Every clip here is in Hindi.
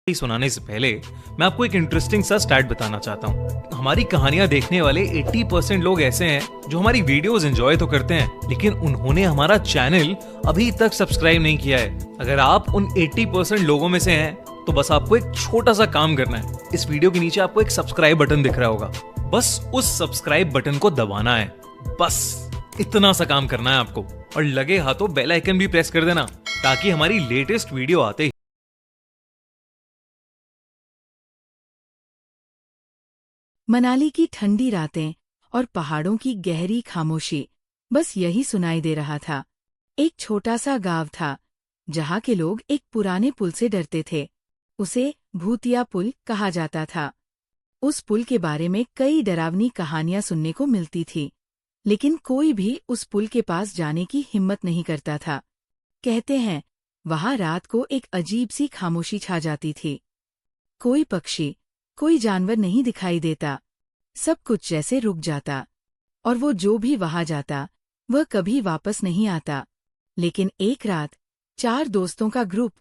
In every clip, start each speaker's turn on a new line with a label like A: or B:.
A: सुनाने से पहले मैं आपको एक इंटरेस्टिंग सा स्टैट बताना चाहता हूँ। हमारी कहानियां देखने वाले 80% लोग ऐसे हैं जो हमारी वीडियोस एंजॉय तो करते हैं, लेकिन उन्होंने हमारा चैनल अभी तक सब्सक्राइब नहीं किया है। अगर आप उन 80% लोगों में से हैं तो बस आपको एक छोटा सा काम करना है। इस वीडियो के नीचे आपको एक सब्सक्राइब बटन दिख रहा होगा, बस उस सब्सक्राइब बटन को दबाना है। बस इतना सा काम करना है आपको, और लगे हाथों बेल आइकन भी प्रेस कर देना ताकि हमारी लेटेस्ट वीडियो आते ही
B: मनाली की ठंडी रातें और पहाड़ों की गहरी खामोशी, बस यही सुनाई दे रहा था। एक छोटा सा गांव था जहां के लोग एक पुराने पुल से डरते थे। उसे भूतिया पुल कहा जाता था। उस पुल के बारे में कई डरावनी कहानियां सुनने को मिलती थी, लेकिन कोई भी उस पुल के पास जाने की हिम्मत नहीं करता था। कहते हैं वहां रात को एक अजीब सी खामोशी छा जाती थी। कोई पक्षी, कोई जानवर नहीं दिखाई देता। सब कुछ जैसे रुक जाता, और वो जो भी वहां जाता वह कभी वापस नहीं आता। लेकिन एक रात 4 दोस्तों का ग्रुप,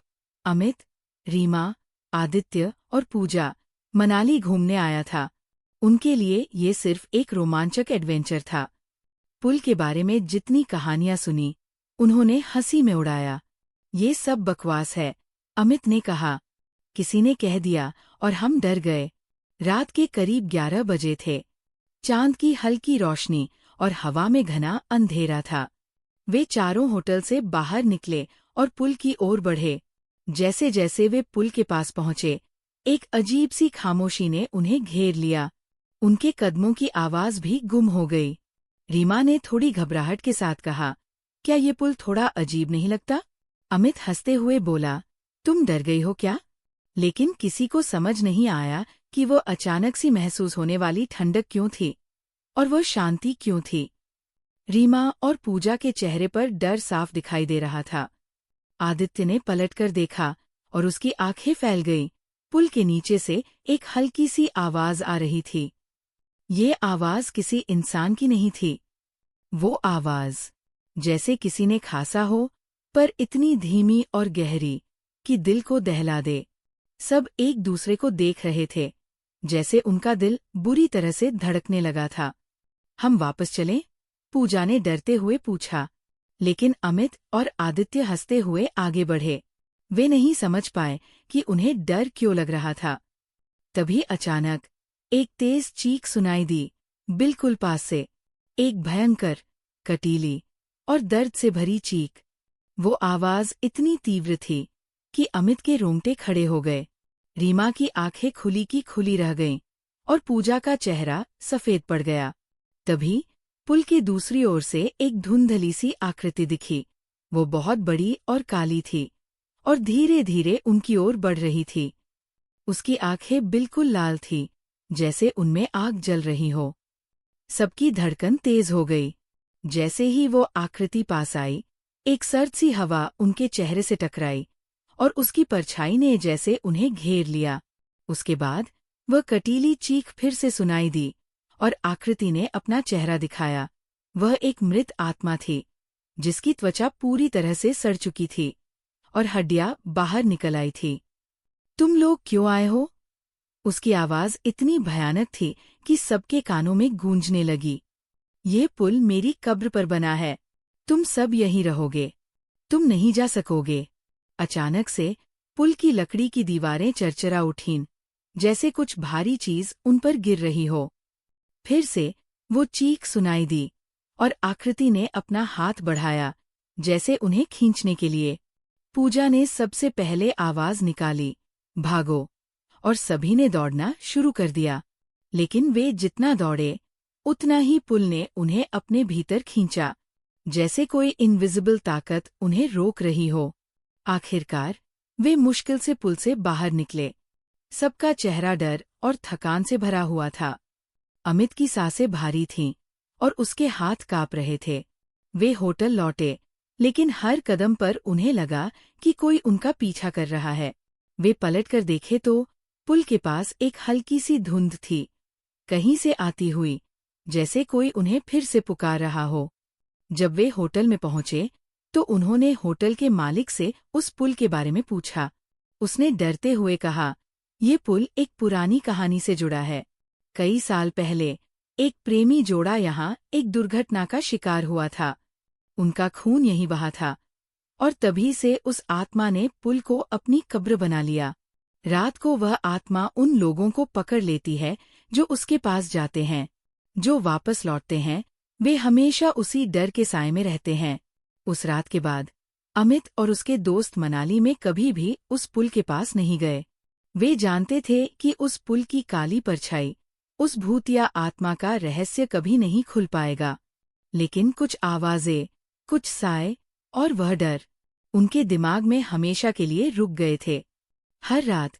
B: अमित, रीमा, आदित्य और पूजा, मनाली घूमने आया था। उनके लिए ये सिर्फ एक रोमांचक एडवेंचर था। पुल के बारे में जितनी कहानियां सुनी, उन्होंने हंसी में उड़ाया। ये सब बकवास है, अमित ने कहा। किसी ने कह दिया और हम डर गए। रात के करीब 11 बजे थे। चांद की हल्की रोशनी और हवा में घना अंधेरा था। वे चारों होटल से बाहर निकले और पुल की ओर बढ़े। जैसे जैसे वे पुल के पास पहुंचे, एक अजीब सी खामोशी ने उन्हें घेर लिया। उनके कदमों की आवाज भी गुम हो गई। रीमा ने थोड़ी घबराहट के साथ कहा, क्या ये पुल थोड़ा अजीब नहीं लगता? अमित हंसते हुए बोला, तुम डर गई हो क्या? लेकिन किसी को समझ नहीं आया कि वो अचानक सी महसूस होने वाली ठंडक क्यों थी, और वह शांति क्यों थी। रीमा और पूजा के चेहरे पर डर साफ दिखाई दे रहा था। आदित्य ने पलटकर देखा और उसकी आंखें फैल गईं। पुल के नीचे से एक हल्की सी आवाज आ रही थी। ये आवाज किसी इंसान की नहीं थी। वो आवाज जैसे किसी ने खांसा हो, पर इतनी धीमी और गहरी कि दिल को दहला दे। सब एक दूसरे को देख रहे थे, जैसे उनका दिल बुरी तरह से धड़कने लगा था। हम वापस चलें? पूजा ने डरते हुए पूछा। लेकिन अमित और आदित्य हंसते हुए आगे बढ़े। वे नहीं समझ पाए कि उन्हें डर क्यों लग रहा था। तभी अचानक एक तेज चीख सुनाई दी, बिल्कुल पास से। एक भयंकर, कटीली और दर्द से भरी चीख। वो आवाज इतनी तीव्र थी कि अमित के रोंगटे खड़े हो गए। रीमा की आंखें खुली की खुली रह गईं, और पूजा का चेहरा सफेद पड़ गया। तभी पुल की दूसरी ओर से एक धुंधली सी आकृति दिखी। वो बहुत बड़ी और काली थी, और धीरे धीरे उनकी ओर बढ़ रही थी। उसकी आंखें बिल्कुल लाल थीं, जैसे उनमें आग जल रही हो। सबकी धड़कन तेज हो गई। जैसे ही वो आकृति पास आई, एक सर्द सी हवा उनके चेहरे से टकराई, और उसकी परछाई ने जैसे उन्हें घेर लिया। उसके बाद वह कटीली चीख फिर से सुनाई दी, और आकृति ने अपना चेहरा दिखाया। वह एक मृत आत्मा थी, जिसकी त्वचा पूरी तरह से सड़ चुकी थी, और हड्डियां बाहर निकल आई थी। तुम लोग क्यों आए हो? उसकी आवाज इतनी भयानक थी कि सबके कानों में गूंजने लगी। ये पुल मेरी कब्र पर बना है। तुम सब यहीं रहोगे। तुम नहीं जा सकोगे। अचानक से पुल की लकड़ी की दीवारें चरचरा उठीं, जैसे कुछ भारी चीज उन पर गिर रही हो। फिर से वो चीख सुनाई दी, और आकृति ने अपना हाथ बढ़ाया, जैसे उन्हें खींचने के लिए। पूजा ने सबसे पहले आवाज निकाली, भागो, और सभी ने दौड़ना शुरू कर दिया। लेकिन वे जितना दौड़े, उतना ही पुल ने उन्हें अपने भीतर खींचा, जैसे कोई इनविजिबल ताकत उन्हें रोक रही हो। आखिरकार वे मुश्किल से पुल से बाहर निकले। सबका चेहरा डर और थकान से भरा हुआ था। अमित की सांसें भारी थीं, और उसके हाथ कांप रहे थे। वे होटल लौटे, लेकिन हर कदम पर उन्हें लगा कि कोई उनका पीछा कर रहा है। वे पलटकर देखे तो पुल के पास एक हल्की सी धुंध थी, कहीं से आती हुई, जैसे कोई उन्हें फिर से पुकार रहा हो। जब वे होटल में पहुंचे, तो उन्होंने होटल के मालिक से उस पुल के बारे में पूछा। उसने डरते हुए कहा, ये पुल एक पुरानी कहानी से जुड़ा है। कई साल पहले एक प्रेमी जोड़ा यहाँ एक दुर्घटना का शिकार हुआ था। उनका खून यहीं बहा था और तभी से उस आत्मा ने पुल को अपनी कब्र बना लिया। रात को वह आत्मा उन लोगों को पकड़ लेती है जो उसके पास जाते हैं। जो वापस लौटते हैं वे हमेशा उसी डर के साए में रहते हैं। उस रात के बाद अमित और उसके दोस्त मनाली में कभी भी उस पुल के पास नहीं गए। वे जानते थे कि उस पुल की काली परछाई, उस भूत या आत्मा का रहस्य कभी नहीं खुल पाएगा। लेकिन कुछ आवाजें, कुछ साए और वह डर उनके दिमाग में हमेशा के लिए रुक गए थे। हर रात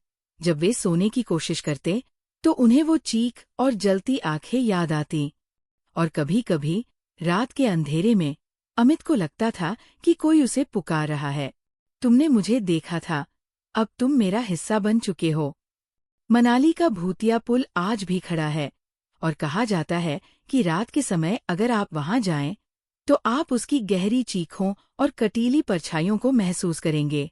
B: जब वे सोने की कोशिश करते तो उन्हें वो चीख और जलती आंखें याद आती। और कभी-कभी रात के अंधेरे में अमित को लगता था कि कोई उसे पुकार रहा है, तुमने मुझे देखा था, अब तुम मेरा हिस्सा बन चुके हो। मनाली का भूतिया पुल आज भी खड़ा है और कहा जाता है कि रात के समय अगर आप वहां जाएं, तो आप उसकी गहरी चीखों और कटीली परछाइयों को महसूस करेंगे।